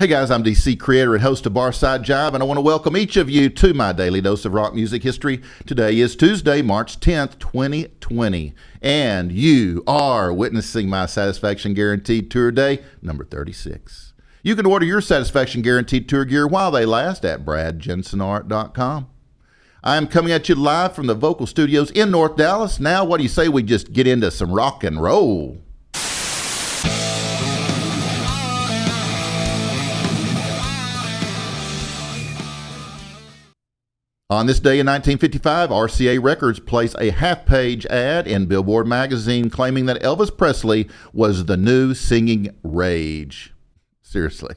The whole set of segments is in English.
Hey guys, I'm DC, creator and host of Barside, Jive, and I want to welcome each of you to my daily dose of rock music history. Today is Tuesday, March 10th, 2020, and you are witnessing my Satisfaction Guaranteed Tour Day, number 36. You can order your Satisfaction Guaranteed Tour gear while they last at bradjensenart.com. I am coming at you live from the vocal studios in North Dallas. Now, what do you say we just get into some rock and roll? On this day in 1955, RCA Records placed a half-page ad in Billboard magazine claiming that Elvis Presley was the new singing rage. Seriously.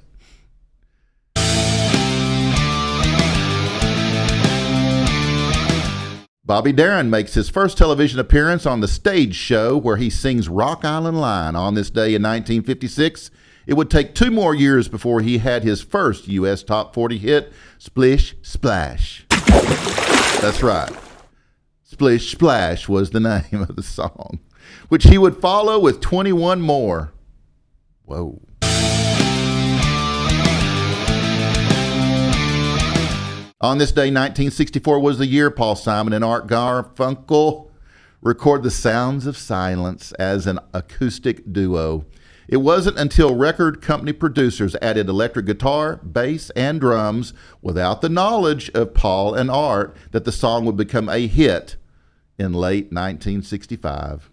Bobby Darin makes his first television appearance on The Stage Show, where he sings Rock Island Line. On this day in 1956, it would take 2 more years before he had his first U.S. Top 40 hit, Splish Splash. That's right. Splish Splash was the name of the song, which he would follow with 21 more. Whoa. On this day, 1964 was the year Paul Simon and Art Garfunkel recorded The Sounds of Silence as an acoustic duo. It wasn't until record company producers added electric guitar, bass, and drums without the knowledge of Paul and Art that the song would become a hit in late 1965.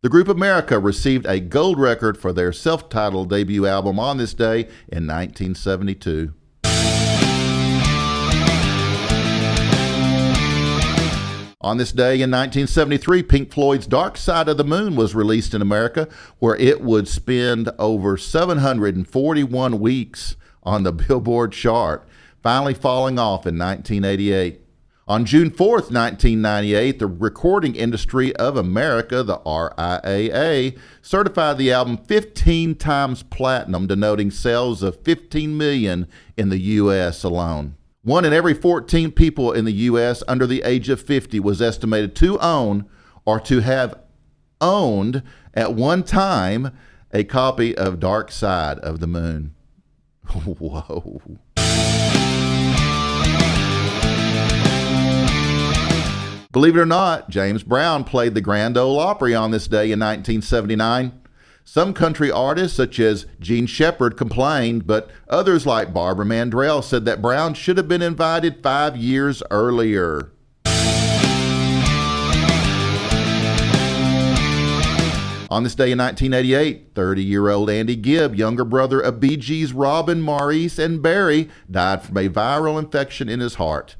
The group America received a gold record for their self-titled debut album on this day in 1972. On this day in 1973, Pink Floyd's Dark Side of the Moon was released in America, where it would spend over 741 weeks on the Billboard chart, finally falling off in 1988. On June 4th, 1998, the Recording Industry of America, the RIAA, certified the album 15 times platinum, denoting sales of 15 million in the U.S. alone. 1 in every 14 people in the U.S. under the age of 50 was estimated to own or to have owned at one time a copy of Dark Side of the Moon. Whoa. Believe it or not, James Brown played the Grand Ole Opry on this day in 1979. Some country artists, such as Gene Shepard, complained, but others like Barbara Mandrell said that Brown should have been invited 5 years earlier. On this day in 1988, 30-year-old Andy Gibb, younger brother of Bee Gees' Robin, Maurice, and Barry, died from a viral infection in his heart.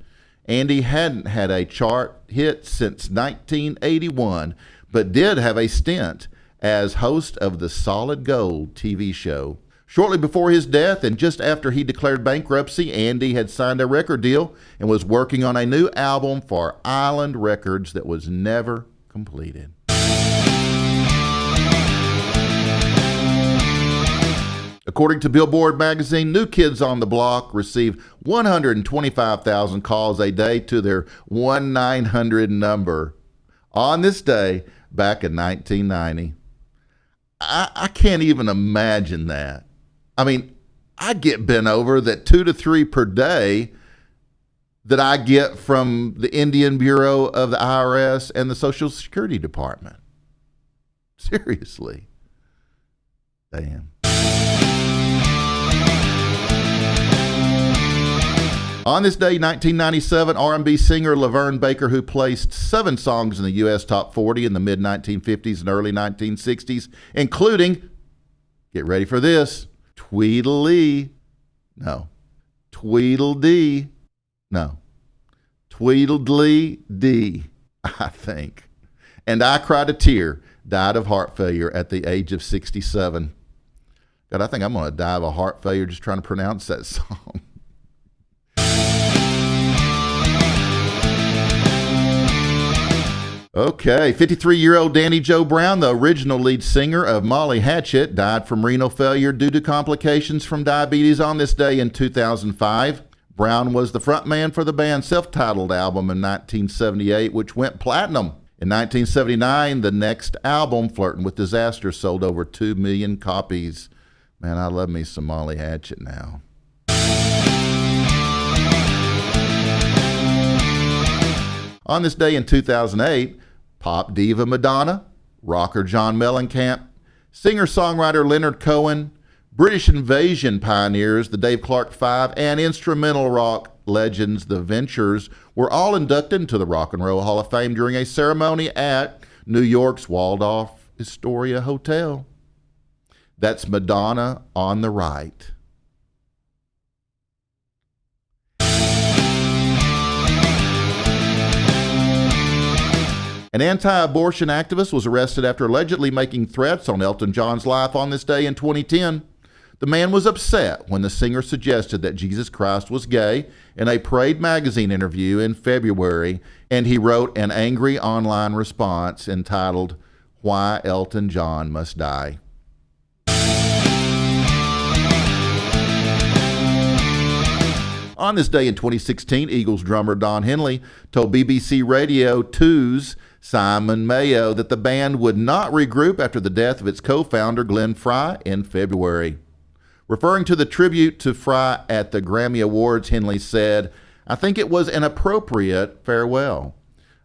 Andy hadn't had a chart hit since 1981, but did have a stint as host of the Solid Gold TV show. Shortly before his death and just after he declared bankruptcy, Andy had signed a record deal and was working on a new album for Island Records that was never completed. According to Billboard magazine, New Kids on the Block receive 125,000 calls a day to their 1-900 number on this day back in 1990. I can't even imagine that. I mean, I get bent over that 2 to 3 per day that I get from the Indian Bureau of the IRS and the Social Security Department. Seriously. Damn. On this day, 1997, R&B singer Laverne Baker, who placed 7 songs in the U.S. Top 40 in the mid-1950s and early 1960s, including, get ready for this, Tweedledee, no, Tweedledee, no, Tweedledee, I think, and I Cried a Tear, died of heart failure at the age of 67. God, I think I'm going to die of a heart failure just trying to pronounce that song. Okay, 53-year-old Danny Joe Brown, the original lead singer of Molly Hatchet, died from renal failure due to complications from diabetes on this day in 2005. Brown was the frontman for the band's self-titled album in 1978, which went platinum. In 1979, the next album, Flirting with Disaster, sold over 2 million copies. Man, I love me some Molly Hatchet now. On this day in 2008, pop diva Madonna, rocker John Mellencamp, singer-songwriter Leonard Cohen, British invasion pioneers, the Dave Clark Five, and instrumental rock legends, the Ventures, were all inducted into the Rock and Roll Hall of Fame during a ceremony at New York's Waldorf Astoria Hotel. That's Madonna on the right. An anti-abortion activist was arrested after allegedly making threats on Elton John's life on this day in 2010. The man was upset when the singer suggested that Jesus Christ was gay in a Parade magazine interview in February, and he wrote an angry online response entitled, "Why Elton John Must Die." On this day in 2016, Eagles drummer Don Henley told BBC Radio 2's Simon Mayo that the band would not regroup after the death of its co-founder Glenn Frey in February. Referring to the tribute to Frey at the Grammy Awards, Henley said, "I think it was an appropriate farewell.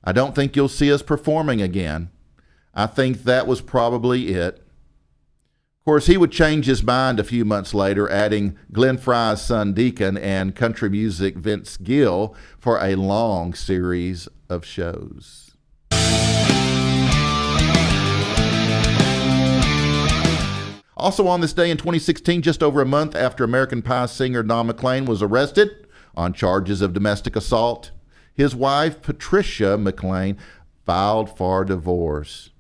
I don't think you'll see us performing again. I think that was probably it." Of course, he would change his mind a few months later, adding Glenn Frey's son Deacon and country music Vince Gill for a long series of shows. Also on this day in 2016, just over a month after American Pie singer Don McLean was arrested on charges of domestic assault, his wife, Patricia McLean, filed for divorce.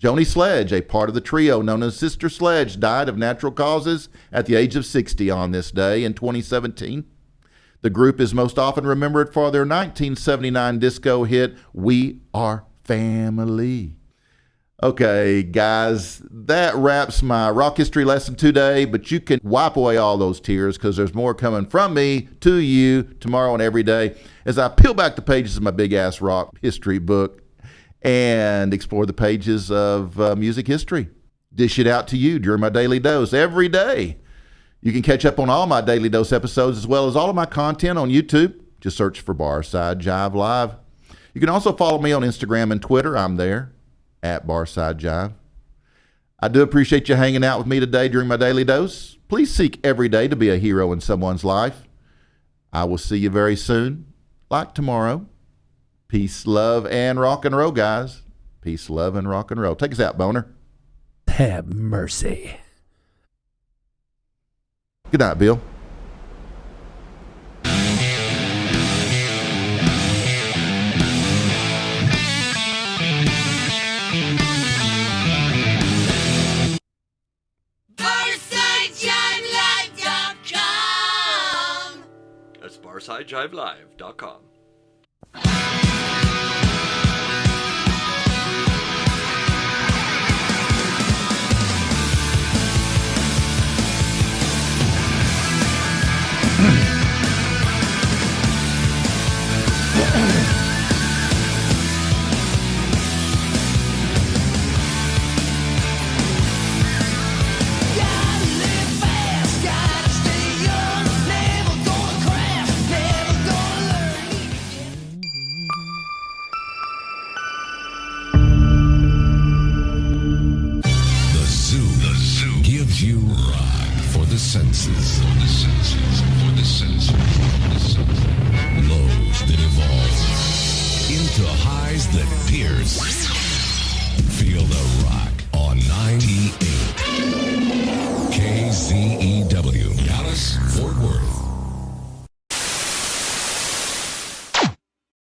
Joni Sledge, a part of the trio known as Sister Sledge, died of natural causes at the age of 60 on this day in 2017. The group is most often remembered for their 1979 disco hit, "We Are Family." Okay, guys, that wraps my rock history lesson today, but you can wipe away all those tears because there's more coming from me to you tomorrow and every day as I peel back the pages of my big-ass rock history book and explore the pages of music history. Dish it out to you during my Daily Dose every day. You can catch up on all my Daily Dose episodes as well as all of my content on YouTube. Just search for Barside Jive Live. You can also follow me on Instagram and Twitter. I'm there, at Barside Jive. I do appreciate you hanging out with me today during my Daily Dose. Please seek every day to be a hero in someone's life. I will see you very soon, like tomorrow. Peace, love, and rock and roll, guys. Peace, love, and rock and roll. Take us out, Boner. Have mercy. Good night, Bill. BarsideJiveLive.com. That's BarsideJiveLive.com. You rock for the senses. For the senses. For the senses. For the senses. Lows that evolve into highs that pierce. Feel the rock on 98.